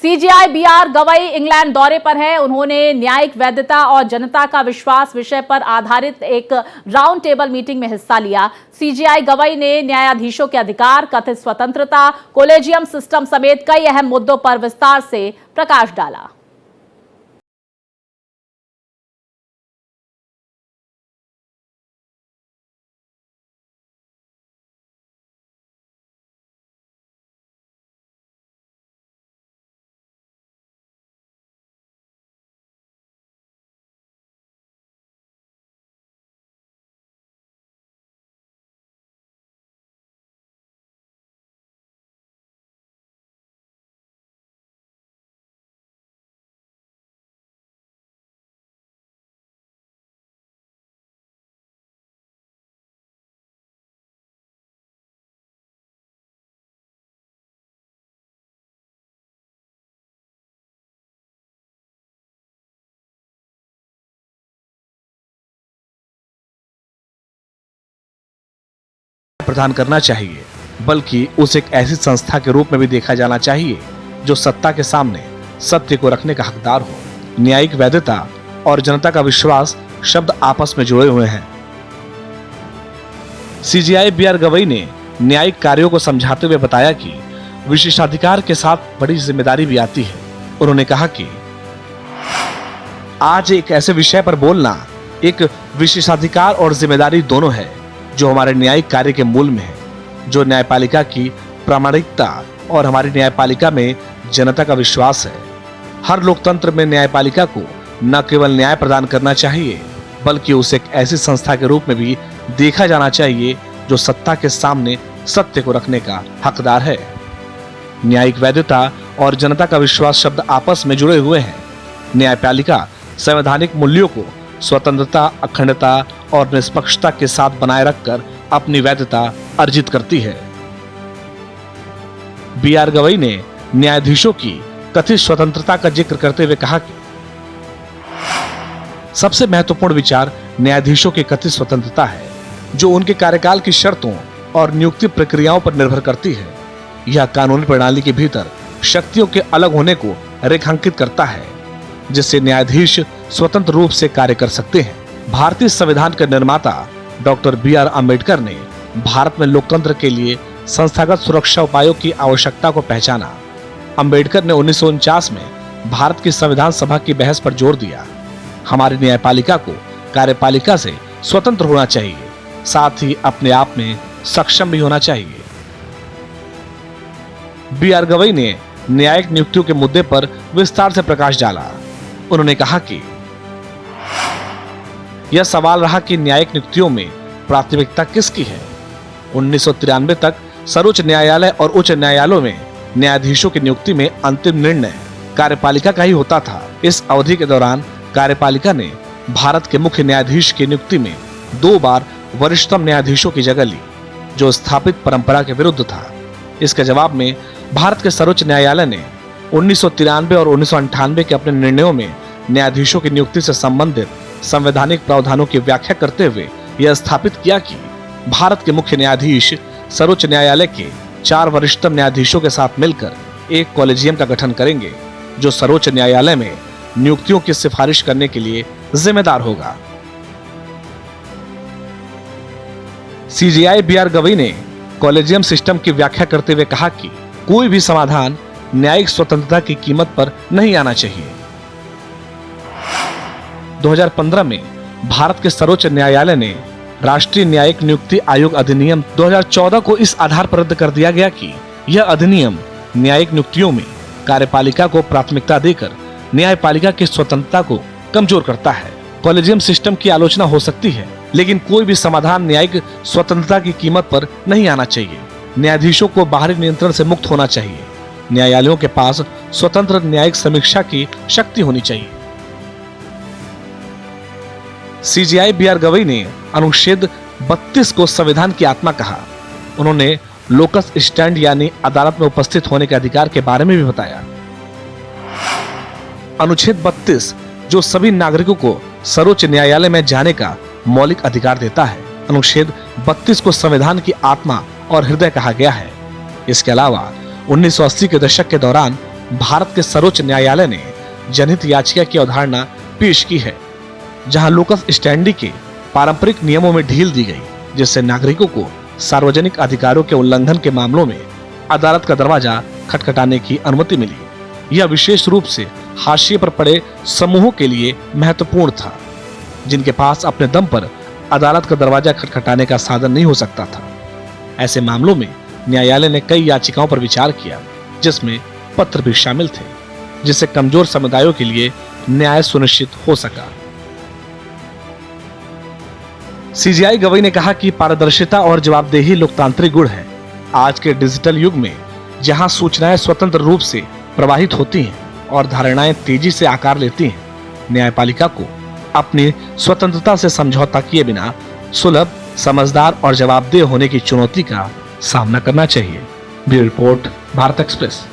CJI BR Gavai England दौरे पर है। उन्होंने न्यायिक वैधता और जनता का विश्वास विषय पर आधारित एक राउंड टेबल मीटिंग में हिस्सा लिया। सीजेआई गवई ने न्यायाधीशों के अधिकार, कथित स्वतंत्रता, कोलेजियम सिस्टम समेत कई अहम मुद्दों पर विस्तार से प्रकाश डाला। प्रदान करना चाहिए, बल्कि उसे एक ऐसी संस्था के रूप में भी देखा जाना चाहिए जो सत्ता के सामने सत्य को रखने का हकदार हो। न्यायिक वैधता और जनता का विश्वास शब्द आपस में जुड़े हुए हैं। सीजेआई बीआर गवई ने न्यायिक कार्यों को समझाते हुए बताया कि विशेषाधिकार के साथ बड़ी जिम्मेदारी भी आती है। उन्होंने कहा कि आज एक ऐसे विषय पर बोलना एक विशेषाधिकार और जिम्मेदारी दोनों है जो हमारे न्यायिक कार्य के मूल में है, जो न्यायपालिका की प्रामाणिकता और हमारी न्यायपालिका में जनता का विश्वास है। हर लोकतंत्र में न्यायपालिका को न केवल न्याय प्रदान करना चाहिए, बल्कि उसे एक ऐसी संस्था के रूप में भी देखा जाना चाहिए जो सत्ता के सामने सत्य को रखने का हकदार है। न्यायिक वैधता और जनता का विश्वास शब्द आपस में जुड़े हुए हैं। न्यायपालिका संवैधानिक मूल्यों को स्वतंत्रता, अखंडता और निष्पक्षता के साथ बनाए रखकर अपनी वैधता अर्जित करती है। बीआर गवई ने न्यायाधीशों की कथित स्वतंत्रता का जिक्र करते हुए कहा कि सबसे महत्वपूर्ण विचार न्यायाधीशों की कथित स्वतंत्रता है, जो उनके कार्यकाल की शर्तों और नियुक्ति प्रक्रियाओं पर निर्भर करती है। यह कानूनी प्रणाली के भीतर शक्तियों के अलग होने को रेखांकित करता है, जिससे न्यायाधीश स्वतंत्र रूप से कार्य कर सकते हैं। भारतीय संविधान के निर्माता डॉक्टर बी.आर. अम्बेडकर ने भारत में लोकतंत्र के लिए संस्थागत सुरक्षा उपायों की आवश्यकता को पहचाना। अम्बेडकर ने 1949 में भारत की संविधान सभा की बहस पर जोर दिया। हमारी न्यायपालिका को कार्यपालिका से स्वतंत्र होना चाहिए, साथ ही अपने आप में सक्षम भी होना चाहिए। बी.आर. गवई ने न्यायिक नियुक्तियों के मुद्दे पर विस्तार से प्रकाश डाला। उन्होंने कहा कि यह सवाल रहा कि न्यायिक नियुक्तियों में प्राथमिकता किसकी है। 1993 तक सर्वोच्च न्यायालय और उच्च न्यायालयों में न्यायाधीशों की नियुक्ति में अंतिम निर्णय कार्यपालिका का ही होता था। इस अवधि के दौरान कार्यपालिका ने भारत के मुख्य न्यायाधीश की नियुक्ति में 2 बार वरिष्ठतम न्यायाधीशों की जगह ली, जो स्थापित परंपरा के विरुद्ध था। इसके जवाब में भारत के सर्वोच्च न्यायालय ने 1993 और 1998 के अपने निर्णयों में न्यायाधीशों की नियुक्ति से संबंधित संवैधानिक प्रावधानों की व्याख्या करते हुए यह स्थापित किया कि भारत के मुख्य न्यायाधीश सर्वोच्च न्यायालय के 4 वरिष्ठतम न्यायाधीशों के साथ मिलकर एक कॉलेजियम का गठन करेंगे, जो सर्वोच्च न्यायालय में नियुक्तियों की सिफारिश करने के लिए जिम्मेदार होगा। सीजेआई बीआर गवई ने कॉलेजियम सिस्टम की व्याख्या करते हुए कहा कि कोई भी समाधान न्यायिक स्वतंत्रता की कीमत पर नहीं आना चाहिए। 2015 में भारत के सर्वोच्च न्यायालय ने राष्ट्रीय न्यायिक नियुक्ति आयोग अधिनियम 2014 को इस आधार पर रद्द कर दिया गया कि यह अधिनियम न्यायिक नियुक्तियों में कार्यपालिका को प्राथमिकता देकर न्यायपालिका की स्वतंत्रता को कमजोर करता है। कॉलेजियम सिस्टम की आलोचना हो सकती है, लेकिन कोई भी समाधान न्यायिक स्वतंत्रता की कीमत पर नहीं आना चाहिए। न्यायाधीशों को बाहरी नियंत्रण से मुक्त होना चाहिए। न्यायालयों के पास स्वतंत्र न्यायिक समीक्षा की शक्ति होनी चाहिए। सीजेआई बीआर गवई ने अनुच्छेद 32 को संविधान की आत्मा कहा। उन्होंने लोकस स्टैंड यानी अदालत में उपस्थित होने के अधिकार के बारे में भी बताया। अनुच्छेद 32 जो सभी नागरिकों को सर्वोच्च न्यायालय में जाने का मौलिक अधिकार देता है। अनुच्छेद 32 को संविधान की आत्मा और हृदय कहा गया है। इसके अलावा 1980 के दशक के दौरान भारत के सर्वोच्च न्यायालय ने जनहित याचिका की अवधारणा पेश की है, जहां लोकस स्टैंडी के पारंपरिक नियमों में ढील दी गई, जिससे नागरिकों को सार्वजनिक अधिकारों के उल्लंघन के मामलों में अदालत का दरवाजा खटखटाने की अनुमति मिली। यह विशेष रूप से हाशिए पर पड़े समूहों के लिए महत्वपूर्ण था, जिनके पास अपने दम पर अदालत का दरवाजा खटखटाने का साधन नहीं हो सकता था। ऐसे मामलों में न्यायालय ने कई याचिकाओं पर विचार किया, जिसमें पत्र भी शामिल थे, जिससे कमजोर समुदायों के लिए न्याय सुनिश्चित हो सका। सीजेआई गवई ने कहा कि पारदर्शिता और जवाबदेही लोकतांत्रिक गुण है। आज के डिजिटल युग में जहां सूचनाएं स्वतंत्र रूप से प्रवाहित होती हैं और धारणाएं तेजी से आकार लेती हैं, न्यायपालिका को अपनी स्वतंत्रता से समझौता किए बिना सुलभ, समझदार और जवाबदेह होने की चुनौती का सामना करना चाहिए। Bureau report, Bharat express.